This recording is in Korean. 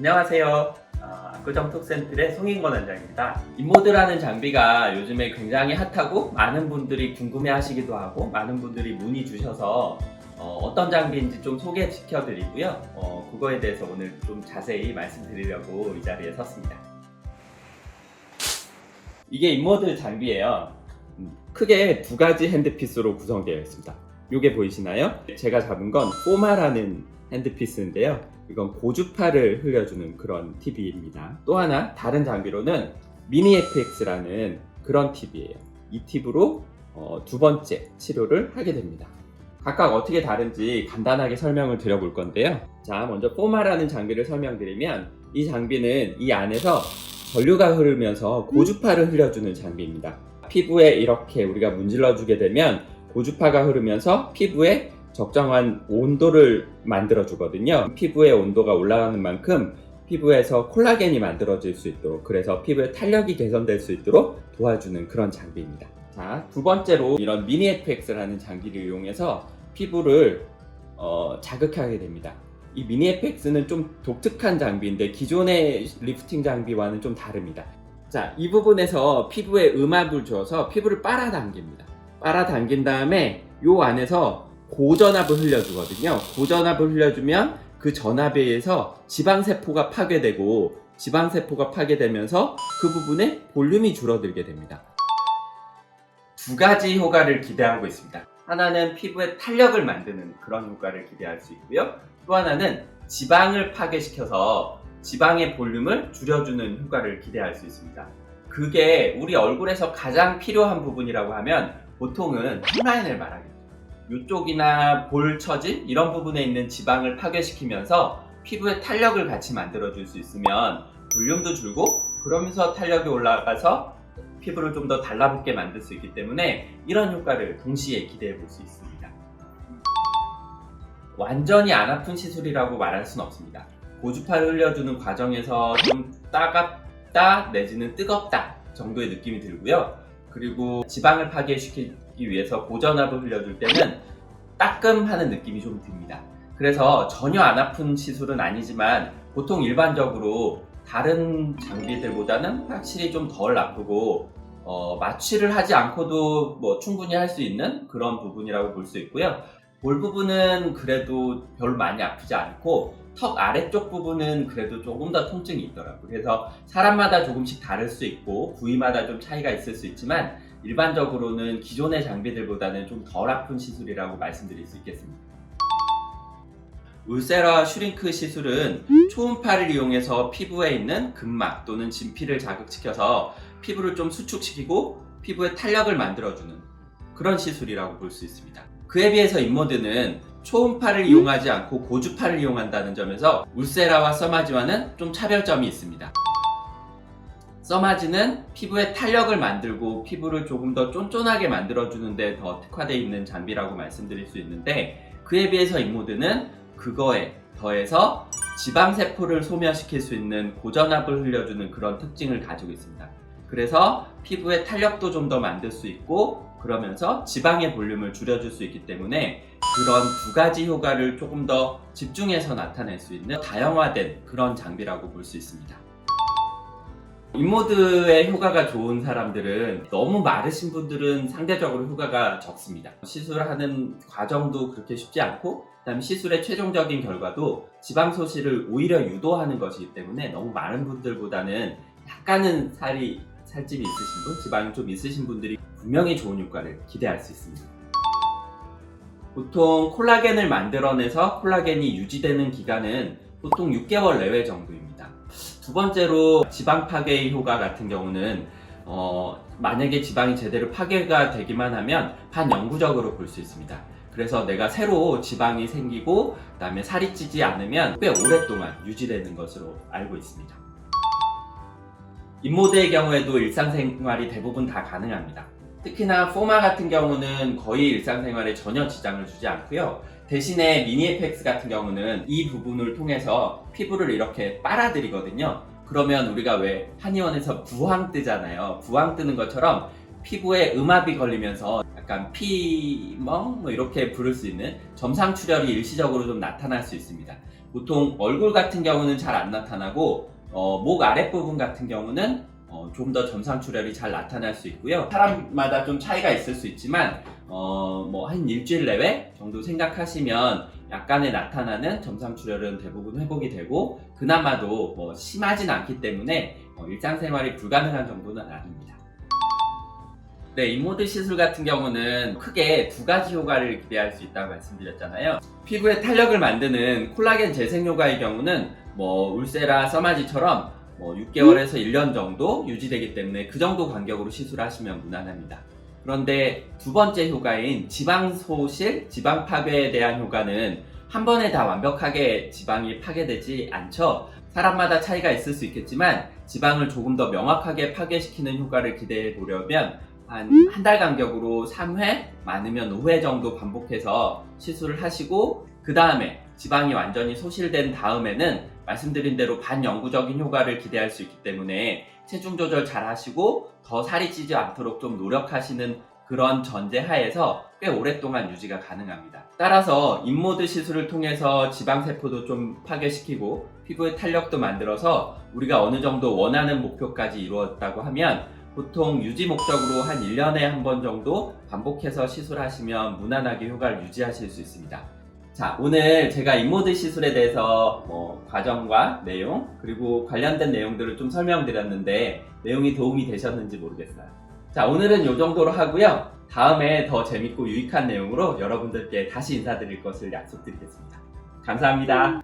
안녕하세요. 압구정톡센틀의 송인권 원장입니다. 인모드라는 장비가 요즘에 굉장히 핫하고 많은 분들이 궁금해 하시기도 하고 많은 분들이 문의 주셔서 어떤 장비인지 좀 소개시켜 드리고요. 그거에 대해서 오늘 좀 자세히 말씀드리려고 이 자리에 섰습니다. 이게 인모드 장비예요. 크게 두 가지 핸드피스로 구성되어 있습니다. 이게 보이시나요? 제가 잡은 건 포마라는 핸드피스인데요. 이건 고주파를 흘려주는 그런 TV입니다. 또 하나 다른 장비로는 미니 FX라는 그런 TV예요. 이 팁으로 두 번째 치료를 하게 됩니다. 각각 어떻게 다른지 간단하게 설명을 드려볼 건데요. 자, 먼저 포마라는 장비를 설명드리면 이 장비는 이 안에서 전류가 흐르면서 고주파를 흘려주는 장비입니다. 피부에 이렇게 우리가 문질러 주게 되면 고주파가 흐르면서 피부에 적정한 온도를 만들어 주거든요. 피부의 온도가 올라가는 만큼 피부에서 콜라겐이 만들어질 수 있도록, 그래서 피부의 탄력이 개선될 수 있도록 도와주는 그런 장비입니다. 자, 두 번째로 이런 미니 FX라는 장비를 이용해서 피부를 자극하게 됩니다. 이 미니 FX는 좀 독특한 장비인데 기존의 리프팅 장비와는 좀 다릅니다. 자, 이 부분에서 피부에 음압을 주어서 피부를 빨아당깁니다. 빨아당긴 다음에 요 안에서 고전압을 흘려주거든요. 고전압을 흘려주면 그 전압에 의해서 지방세포가 파괴되고, 지방세포가 파괴되면서 그 부분에 볼륨이 줄어들게 됩니다. 두 가지 효과를 기대하고 있습니다. 하나는 피부에 탄력을 만드는 그런 효과를 기대할 수 있고요. 또 하나는 지방을 파괴시켜서 지방의 볼륨을 줄여주는 효과를 기대할 수 있습니다. 그게 우리 얼굴에서 가장 필요한 부분이라고 하면 보통은 턱라인을 말하겠죠. 이쪽이나 볼 처짐 이런 부분에 있는 지방을 파괴시키면서 피부에 탄력을 같이 만들어줄 수 있으면 볼륨도 줄고, 그러면서 탄력이 올라가서 피부를 좀 더 달라붙게 만들 수 있기 때문에 이런 효과를 동시에 기대해 볼 수 있습니다. 완전히 안 아픈 시술이라고 말할 수는 없습니다. 고주파를 흘려주는 과정에서 좀 따갑다 내지는 뜨겁다 정도의 느낌이 들고요. 그리고 지방을 파괴시키기 위해서 고전압을 흘려줄 때는 따끔하는 느낌이 좀 듭니다. 그래서 전혀 안 아픈 시술은 아니지만 보통 일반적으로 다른 장비들보다는 확실히 좀 덜 아프고 마취를 하지 않고도 충분히 할 수 있는 그런 부분이라고 볼 수 있고요. 볼 부분은 그래도 별로 많이 아프지 않고 턱 아래쪽 부분은 그래도 조금 더 통증이 있더라고요. 그래서 사람마다 조금씩 다를 수 있고 부위마다 좀 차이가 있을 수 있지만 일반적으로는 기존의 장비들보다는 좀 덜 아픈 시술이라고 말씀드릴 수 있겠습니다. 울세라 슈링크 시술은 초음파를 이용해서 피부에 있는 근막 또는 진피를 자극시켜서 피부를 좀 수축시키고 피부에 탄력을 만들어주는 그런 시술이라고 볼 수 있습니다. 그에 비해서 인모드는 초음파를 이용하지 않고 고주파를 이용한다는 점에서 울세라와 써마지와는 좀 차별점이 있습니다. 써마지는 피부에 탄력을 만들고 피부를 조금 더 쫀쫀하게 만들어주는 데 더 특화되어 있는 장비라고 말씀드릴 수 있는데, 그에 비해서 인모드는 그거에 더해서 지방세포를 소멸시킬 수 있는 고전압을 흘려주는 그런 특징을 가지고 있습니다. 그래서 피부의 탄력도 좀 더 만들 수 있고, 그러면서 지방의 볼륨을 줄여줄 수 있기 때문에 그런 두 가지 효과를 조금 더 집중해서 나타낼 수 있는 다양화된 그런 장비라고 볼 수 있습니다. 인모드의 효과가 좋은 사람들은, 너무 마르신 분들은 상대적으로 효과가 적습니다. 시술하는 과정도 그렇게 쉽지 않고, 그다음에 시술의 최종적인 결과도 지방 소실을 오히려 유도하는 것이기 때문에 너무 마른 분들보다는 약간은 살집이 있으신 분, 지방이 좀 있으신 분들이 분명히 좋은 효과를 기대할 수 있습니다. 보통 콜라겐을 만들어내서 콜라겐이 유지되는 기간은 보통 6개월 내외 정도입니다. 두 번째로 지방 파괴의 효과 같은 경우는 만약에 지방이 제대로 파괴가 되기만 하면 반영구적으로 볼 수 있습니다. 그래서 내가 새로 지방이 생기고 그다음에 살이 찌지 않으면 꽤 오랫동안 유지되는 것으로 알고 있습니다. 인모드의 경우에도 일상생활이 대부분 다 가능합니다. 특히나 포마 같은 경우는 거의 일상생활에 전혀 지장을 주지 않고요. 대신에 미니 FX 같은 경우는 이 부분을 통해서 피부를 이렇게 빨아들이거든요. 그러면 우리가 왜 한의원에서 부항 뜨잖아요. 부항 뜨는 것처럼 피부에 음압이 걸리면서 약간 피멍 이렇게 부를 수 있는 점상출혈이 일시적으로 좀 나타날 수 있습니다. 보통 얼굴 같은 경우는 잘 안 나타나고 목 아랫부분 같은 경우는 좀 더 점상 출혈이 잘 나타날 수 있고요. 사람마다 좀 차이가 있을 수 있지만 뭐 한 일주일 내외 정도 생각하시면 약간의 나타나는 점상 출혈은 대부분 회복이 되고 그나마도 뭐 심하진 않기 때문에 일상생활이 불가능한 정도는 아닙니다. 네, 인모드 시술 같은 경우는 크게 두 가지 효과를 기대할 수 있다고 말씀드렸잖아요. 피부에 탄력을 만드는 콜라겐 재생 효과의 경우는 뭐 울세라, 써마지처럼 뭐 6개월에서 1년 정도 유지되기 때문에 그 정도 간격으로 시술하시면 무난합니다. 그런데 두 번째 효과인 지방 소실, 지방 파괴에 대한 효과는 한 번에 다 완벽하게 지방이 파괴되지 않죠. 사람마다 차이가 있을 수 있겠지만 지방을 조금 더 명확하게 파괴시키는 효과를 기대해 보려면 한 달 간격으로 3회, 많으면 5회 정도 반복해서 시술을 하시고 그 다음에 지방이 완전히 소실된 다음에는 말씀드린 대로 반영구적인 효과를 기대할 수 있기 때문에 체중 조절 잘 하시고 더 살이 찌지 않도록 좀 노력하시는 그런 전제 하에서 꽤 오랫동안 유지가 가능합니다. 따라서 인모드 시술을 통해서 지방세포도 좀 파괴시키고 피부의 탄력도 만들어서 우리가 어느 정도 원하는 목표까지 이루었다고 하면 보통 유지 목적으로 한 1년에 한 번 정도 반복해서 시술하시면 무난하게 효과를 유지하실 수 있습니다. 자, 오늘 제가 인모드 시술에 대해서 과정과 내용 그리고 관련된 내용들을 좀 설명드렸는데 내용이 도움이 되셨는지 모르겠어요. 자, 오늘은 이 정도로 하고요. 다음에 더 재밌고 유익한 내용으로 여러분들께 다시 인사드릴 것을 약속드리겠습니다. 감사합니다.